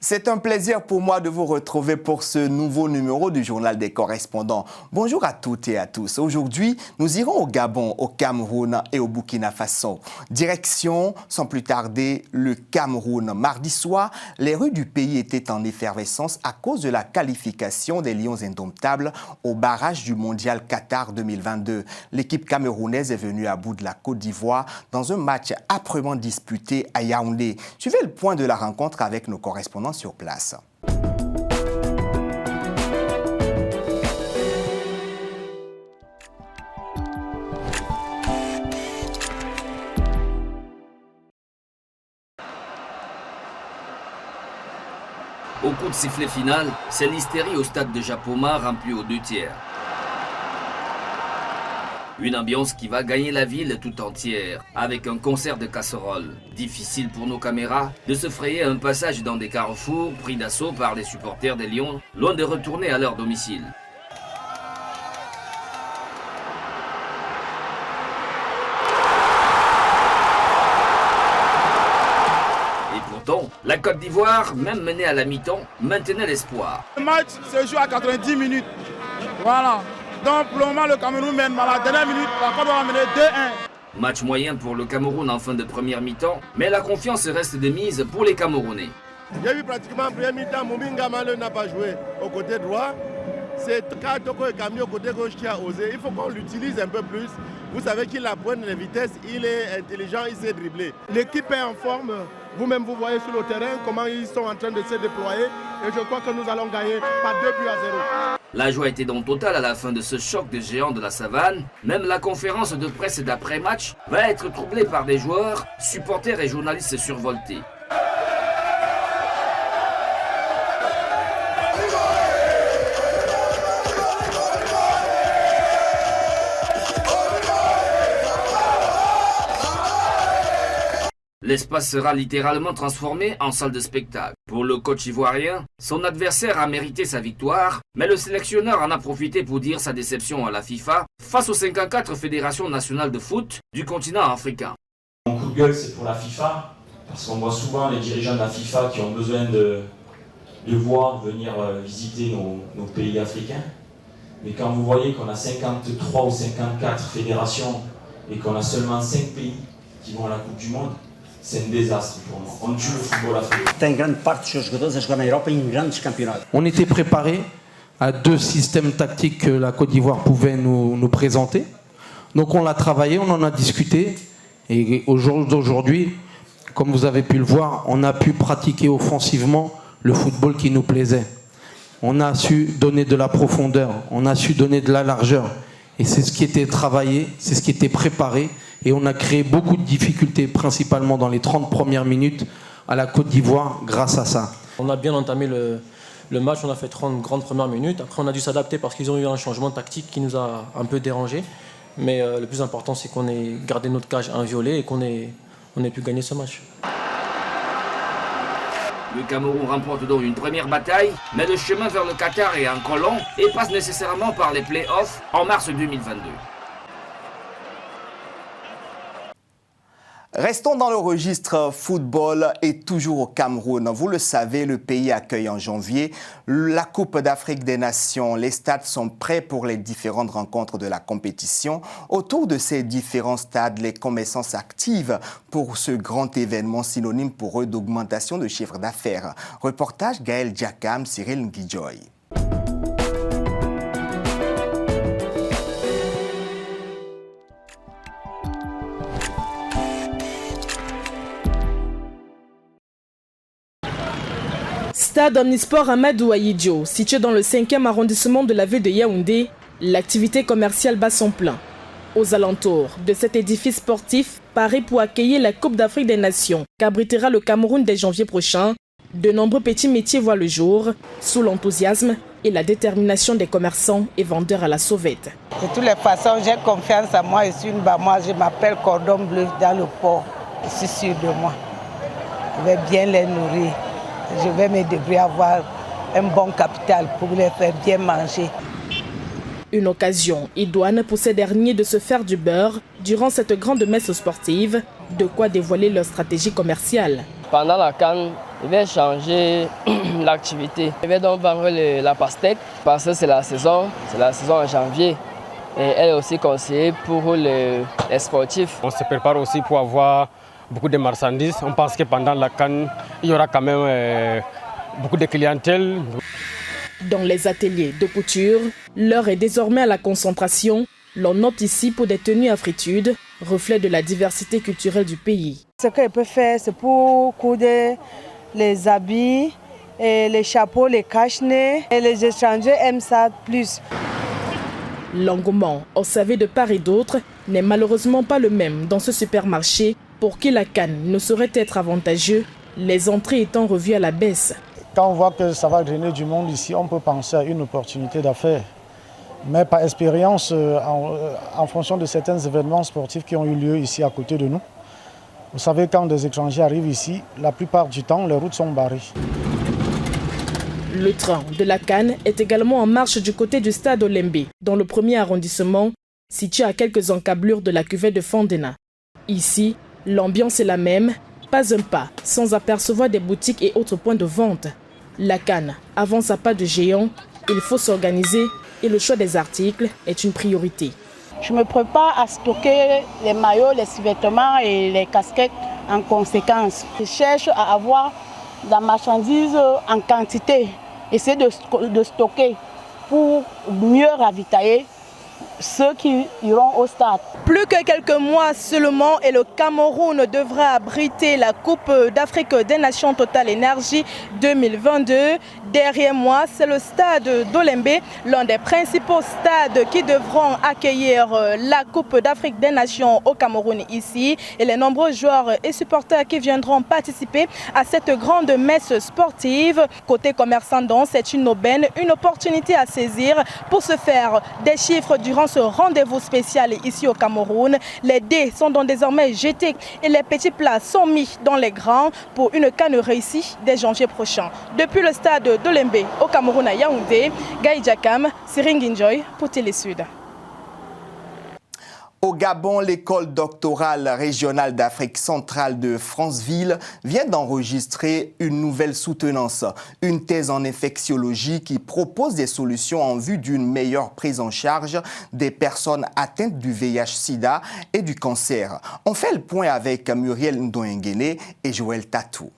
C'est un plaisir pour moi de vous retrouver pour ce nouveau numéro du Journal des correspondants. Bonjour à toutes et à tous. Aujourd'hui, nous irons au Gabon, au Cameroun et au Burkina Faso. Direction, sans plus tarder, le Cameroun. Mardi soir, les rues du pays étaient en effervescence à cause de la qualification des Lions indomptables au barrage du Mondial Qatar 2022. L'équipe camerounaise est venue à bout de la Côte d'Ivoire dans un match âprement disputé à Yaoundé. Suivez le point de la rencontre avec nos correspondants sur place. Au coup de sifflet final, c'est l'hystérie au stade de Japoma rempli aux 2/3. Une ambiance qui va gagner la ville tout entière, avec un concert de casseroles. Difficile pour nos caméras de se frayer un passage dans des carrefours pris d'assaut par les supporters des Lions, loin de retourner à leur domicile. Et pourtant, la Côte d'Ivoire, même menée à la mi-temps, maintenait l'espoir. Le match se joue à 90 minutes. Voilà. Donc pour le moment, le Cameroun mène. À la dernière minute, la Côte d'Ivoire va mener 2-1. Match moyen pour le Cameroun en fin de première mi-temps, mais la confiance reste de mise pour les Camerounais. Il y a eu pratiquement en première mi-temps, Mominga Malo n'a pas joué au côté droit. C'est Katoko et Camille au côté gauche qui a osé. Il faut qu'on l'utilise un peu plus. Vous savez qu'il a bonne vitesse, il est intelligent, il sait dribbler. L'équipe est en forme. Vous-même, vous voyez sur le terrain comment ils sont en train de se déployer. Et je crois que nous allons gagner par 2-0. La joie était donc totale à la fin de ce choc de géants de la savane. Même la conférence de presse d'après-match va être troublée par des joueurs, supporters et journalistes survoltés. L'espace sera littéralement transformé en salle de spectacle. Pour le coach ivoirien, son adversaire a mérité sa victoire, mais le sélectionneur en a profité pour dire sa déception à la FIFA face aux 54 fédérations nationales de foot du continent africain. Mon coup de gueule, c'est pour la FIFA, parce qu'on voit souvent les dirigeants de la FIFA qui ont besoin de voir venir visiter nos pays africains. Mais quand vous voyez qu'on a 53 ou 54 fédérations et qu'on a seulement 5 pays qui vont à la Coupe du Monde, c'est un désastre pour nous. On tue le football africain. Tem grande parte dos seus jogadores a jogar na Europa em grandes campeonatos. On était préparé à deux systèmes tactiques que la Côte d'Ivoire pouvait nous présenter. Donc on l'a travaillé, on en a discuté. Et au jour d'aujourd'hui, comme vous avez pu le voir, on a pu pratiquer offensivement le football qui nous plaisait. On a su donner de la profondeur, on a su donner de la largeur. Et c'est ce qui était travaillé, c'est ce qui était préparé. Et on a créé beaucoup de difficultés, principalement dans les 30 premières minutes à la Côte d'Ivoire, grâce à ça. On a bien entamé le match, on a fait 30 grandes premières minutes. Après, on a dû s'adapter parce qu'ils ont eu un changement tactique qui nous a un peu dérangé. Mais le plus important, c'est qu'on ait gardé notre cage inviolée et qu'on ait pu gagner ce match. Le Cameroun remporte donc une première bataille, mais le chemin vers le Qatar est encore long et passe nécessairement par les play-offs en mars 2022. Restons dans le registre football et toujours au Cameroun. Vous le savez, le pays accueille en janvier la Coupe d'Afrique des Nations. Les stades sont prêts pour les différentes rencontres de la compétition. Autour de ces différents stades, les commerçants s'activent pour ce grand événement synonyme pour eux d'augmentation de chiffre d'affaires. Reportage Gaël Diakam, Cyril Nguidjoy. Stade omnisport Amadou Ahidjo, situé dans le 5e arrondissement de la ville de Yaoundé, l'activité commerciale bat son plein. Aux alentours de cet édifice sportif, paré pour accueillir la Coupe d'Afrique des Nations, qu'abritera le Cameroun dès janvier prochain, de nombreux petits métiers voient le jour, sous l'enthousiasme et la détermination des commerçants et vendeurs à la sauvette. De toutes les façons, j'ai confiance en moi, je suis une Bamoise, je m'appelle Cordon Bleu dans le port, je suis sûre de moi. Je vais bien les nourrir. Je vais me débrouiller à avoir un bon capital pour les faire bien manger. Une occasion idoine pour ces derniers de se faire du beurre durant cette grande messe sportive, de quoi dévoiler leur stratégie commerciale. Pendant la CAN, Je vais changer l'activité. Je vais donc vendre la pastèque parce que c'est la saison en janvier. Et elle est aussi conseillée pour les sportifs. On se prépare aussi pour avoir beaucoup de marchandises. On pense que pendant la CAN, il y aura quand même beaucoup de clientèle. Dans les ateliers de couture, l'heure est désormais à la concentration. L'on opte ici pour des tenues à fritude, reflet de la diversité culturelle du pays. Ce qu'elle peut faire, c'est pour coudre les habits, et les chapeaux, les cache-nez. Et les étrangers aiment ça plus. L'engouement, observé de part et d'autre, n'est malheureusement pas le même dans ce supermarché pour qui la CAN ne saurait être avantageux, les entrées étant revues à la baisse. Quand on voit que ça va drainer du monde ici, on peut penser à une opportunité d'affaires. Mais par expérience, en fonction de certains événements sportifs qui ont eu lieu ici à côté de nous, vous savez, quand des étrangers arrivent ici, la plupart du temps, les routes sont barrées. Le train de la CAN est également en marche du côté du stade Olembe, dans le premier arrondissement, situé à quelques encablures de la cuvette de Fandena. Ici, l'ambiance est la même, pas un pas sans apercevoir des boutiques et autres points de vente. La CAN avance à pas de géant, il faut s'organiser et le choix des articles est une priorité. Je me prépare à stocker les maillots, les vêtements et les casquettes en conséquence. Je cherche à avoir de la marchandise en quantité, essayer de stocker pour mieux ravitailler ceux qui iront au stade. Plus que quelques mois seulement et le Cameroun devra abriter la Coupe d'Afrique des Nations Total Énergie 2022. Derrière moi, c'est le stade d'Olembe, l'un des principaux stades qui devront accueillir la Coupe d'Afrique des Nations au Cameroun ici. Et les nombreux joueurs et supporters qui viendront participer à cette grande messe sportive. Côté commerçant donc, c'est une aubaine, une opportunité à saisir pour se faire des chiffres durant ce rendez-vous spécial ici au Cameroun. Les dés sont donc désormais jetés et les petits plats sont mis dans les grands pour une CAN réussie dès janvier prochain. Depuis le stade d'Olembe au Cameroun à Yaoundé, Gaï Jakam, Siring Njoy pour Télé Sud. Au Gabon, l'école doctorale régionale d'Afrique centrale de Franceville vient d'enregistrer une nouvelle soutenance, une thèse en infectiologie qui propose des solutions en vue d'une meilleure prise en charge des personnes atteintes du VIH-Sida et du cancer. On fait le point avec Muriel Ndoyengene et Joël Tatou.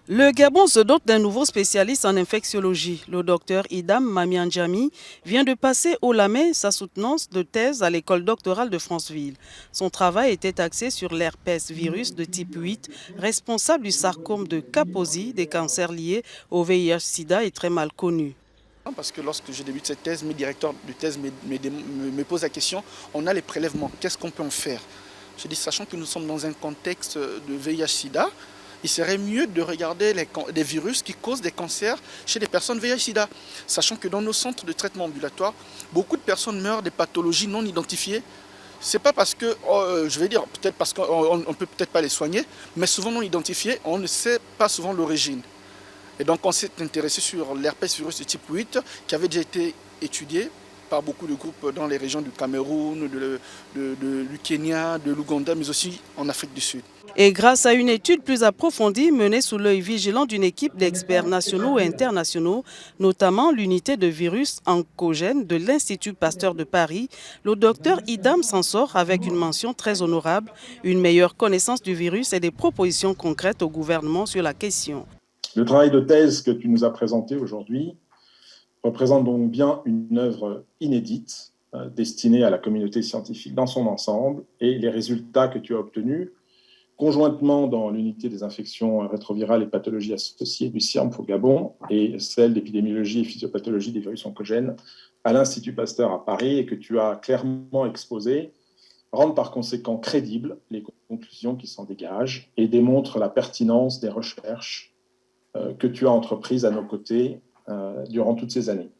Le Gabon se dote d'un nouveau spécialiste en infectiologie. Le docteur Idam Mamiandjami vient de passer au Lamé sa soutenance de thèse à l'école doctorale de Franceville. Son travail était axé sur l'herpès virus de type 8, responsable du sarcome de Kaposi, des cancers liés au VIH-Sida et très mal connu. Parce que lorsque je débute cette thèse, mes directeurs de thèse me posent la question, on a les prélèvements, qu'est-ce qu'on peut en faire? Je dis, sachant que nous sommes dans un contexte de VIH-Sida, il serait mieux de regarder les virus qui causent des cancers chez les personnes VIH-Sida. Sachant que dans nos centres de traitement ambulatoire, beaucoup de personnes meurent des pathologies non identifiées. Ce n'est pas parce que, je vais dire, peut-être parce qu'on ne peut peut-être pas les soigner, mais souvent non identifiées, on ne sait pas souvent l'origine. Et donc on s'est intéressé sur l'herpès virus de type 8 qui avait déjà été étudié par beaucoup de groupes dans les régions du Cameroun, du Kenya, de l'Ouganda, mais aussi en Afrique du Sud. Et grâce à une étude plus approfondie menée sous l'œil vigilant d'une équipe d'experts nationaux et internationaux, notamment l'unité de virus oncogène de l'Institut Pasteur de Paris, le docteur Idam s'en sort avec une mention très honorable, une meilleure connaissance du virus et des propositions concrètes au gouvernement sur la question. Le travail de thèse que tu nous as présenté aujourd'hui représente donc bien une œuvre inédite destinée à la communauté scientifique dans son ensemble, et les résultats que tu as obtenus conjointement dans l'unité des infections rétrovirales et pathologies associées du CIRMF au Gabon et celle d'épidémiologie et physiopathologie des virus oncogènes à l'Institut Pasteur à Paris, et que tu as clairement exposé, rendent par conséquent crédibles les conclusions qui s'en dégagent et démontrent la pertinence des recherches que tu as entreprises à nos côtés durant toutes ces années.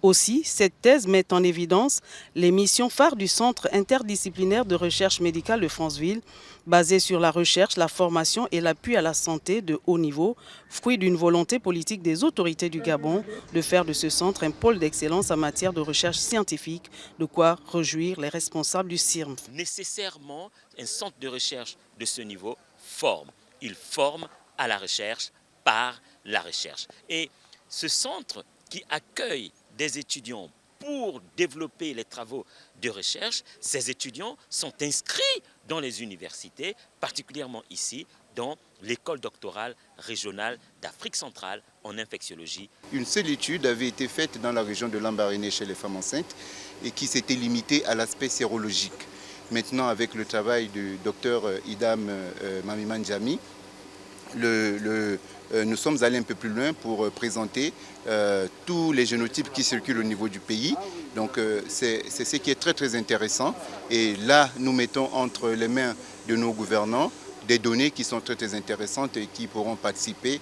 Aussi, cette thèse met en évidence les missions phares du Centre interdisciplinaire de recherche médicale de Franceville, basé sur la recherche, la formation et l'appui à la santé de haut niveau, fruit d'une volonté politique des autorités du Gabon de faire de ce centre un pôle d'excellence en matière de recherche scientifique, de quoi réjouir les responsables du CIRM. Nécessairement, un centre de recherche de ce niveau forme. Il forme à la recherche par la recherche. Et ce centre qui accueille des étudiants pour développer les travaux de recherche, ces étudiants sont inscrits dans les universités, particulièrement ici, dans l'école doctorale régionale d'Afrique centrale en infectiologie. Une seule étude avait été faite dans la région de Lambaréné chez les femmes enceintes et qui s'était limitée à l'aspect sérologique. Maintenant, avec le travail du docteur Idam Mamiman Djami, nous sommes allés un peu plus loin pour présenter tous les génotypes qui circulent au niveau du pays. Donc c'est ce qui est très très intéressant. Et là, nous mettons entre les mains de nos gouvernants des données qui sont très très intéressantes et qui pourront participer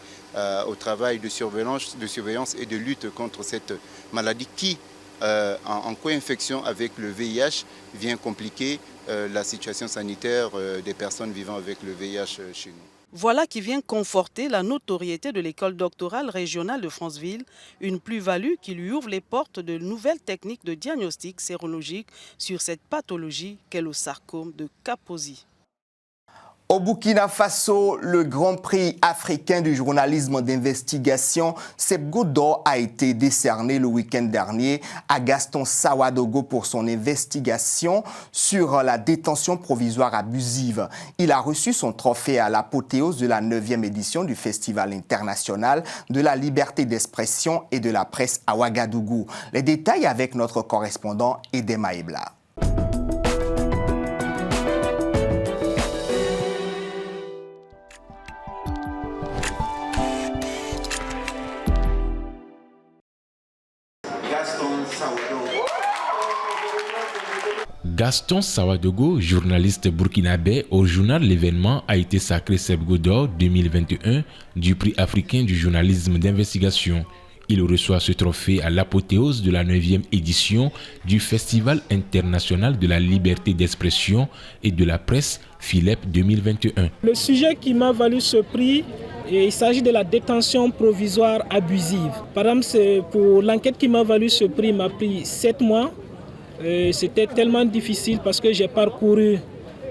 au travail de surveillance et de lutte contre cette maladie qui, en co-infection avec le VIH, vient compliquer la situation sanitaire des personnes vivant avec le VIH chez nous. Voilà qui vient conforter la notoriété de l'école doctorale régionale de Franceville, une plus-value qui lui ouvre les portes de nouvelles techniques de diagnostic sérologique sur cette pathologie qu'est le sarcome de Kaposi. Au Burkina Faso, le Grand Prix africain du journalisme d'investigation Sebgo d'Or a été décerné le week-end dernier à Gaston Sawadogo pour son investigation sur la détention provisoire abusive. Il a reçu son trophée à l'apothéose de la 9e édition du Festival international de la liberté d'expression et de la presse à Ouagadougou. Les détails avec notre correspondant Edema Ebla. Gaston Sawadogo, journaliste burkinabé au journal L'événement, a été sacré Sebgo d'Or 2021 du prix africain du journalisme d'investigation. Il reçoit ce trophée à l'apothéose de la 9e édition du Festival international de la liberté d'expression et de la presse FILEP 2021. Le sujet qui m'a valu ce prix, il s'agit de la détention provisoire abusive. Par exemple, pour l'enquête qui m'a valu ce prix, m'a pris 7 mois. C'était tellement difficile parce que j'ai parcouru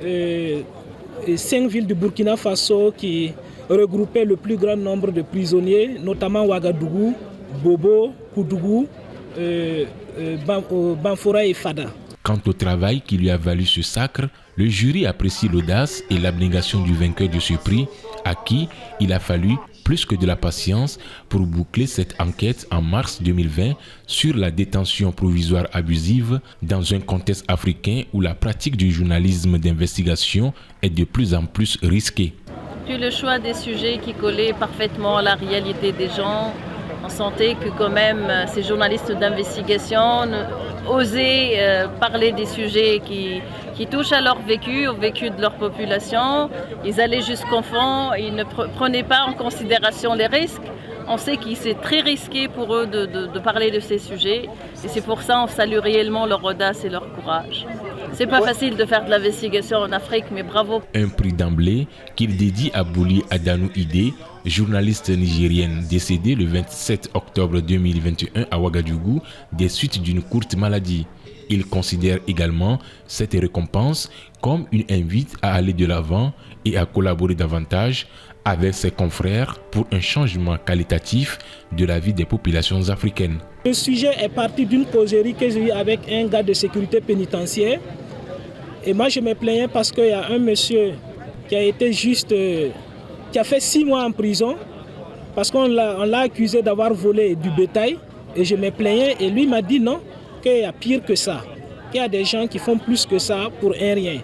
5 villes du Burkina Faso qui regroupaient le plus grand nombre de prisonniers, notamment Ouagadougou, Bobo, Koudougou, Banfora et Fada. Quant au travail qui lui a valu ce sacre, le jury apprécie l'audace et l'abnégation du vainqueur de ce prix, à qui il a fallu plus que de la patience pour boucler cette enquête en mars 2020 sur la détention provisoire abusive dans un contexte africain où la pratique du journalisme d'investigation est de plus en plus risquée. Puis le choix des sujets qui collaient parfaitement à la réalité des gens. On sentait que quand même ces journalistes d'investigation osaient parler des sujets qui touchent à leur vécu, au vécu de leur population. Ils allaient jusqu'au fond, ils ne prenaient pas en considération les risques. On sait que c'est très risqué pour eux de parler de ces sujets. Et c'est pour ça qu'on salue réellement leur audace et leur courage. C'est pas facile de faire de l'investigation en Afrique, mais bravo. Un prix d'emblée qu'il dédie à Bouli Adanou Ide, journaliste nigérienne décédée le 27 octobre 2021 à Ouagadougou des suites d'une courte maladie. Il considère également cette récompense comme une invite à aller de l'avant et à collaborer davantage avec ses confrères pour un changement qualitatif de la vie des populations africaines. Le sujet est parti d'une causerie que j'ai eue avec un gars de sécurité pénitentiaire. Et moi je me plaignais parce qu'il y a un monsieur qui a été qui a fait 6 mois en prison parce qu'on l'a accusé d'avoir volé du bétail. Et je me plaignais et lui m'a dit non, qu'il y a pire que ça, qu'il y a des gens qui font plus que ça pour un rien.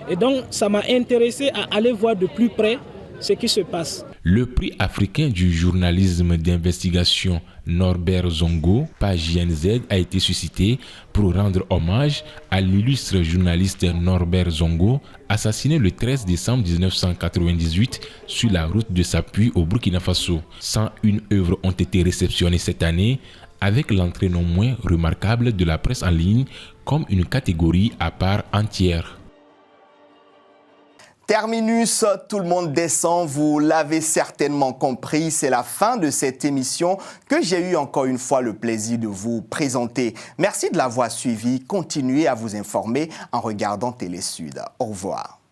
Et donc ça m'a intéressé à aller voir de plus près ce qui se passe. Le prix africain du journalisme d'investigation Norbert Zongo, page JNZ, a été suscité pour rendre hommage à l'illustre journaliste Norbert Zongo, assassiné le 13 décembre 1998 sur la route de Sapuy au Burkina Faso. 101 œuvres ont été réceptionnées cette année avec l'entrée non moins remarquable de la presse en ligne comme une catégorie à part entière. Terminus, tout le monde descend, vous l'avez certainement compris, c'est la fin de cette émission que j'ai eu encore une fois le plaisir de vous présenter. Merci de l'avoir suivi, continuez à vous informer en regardant Télé Sud. Au revoir.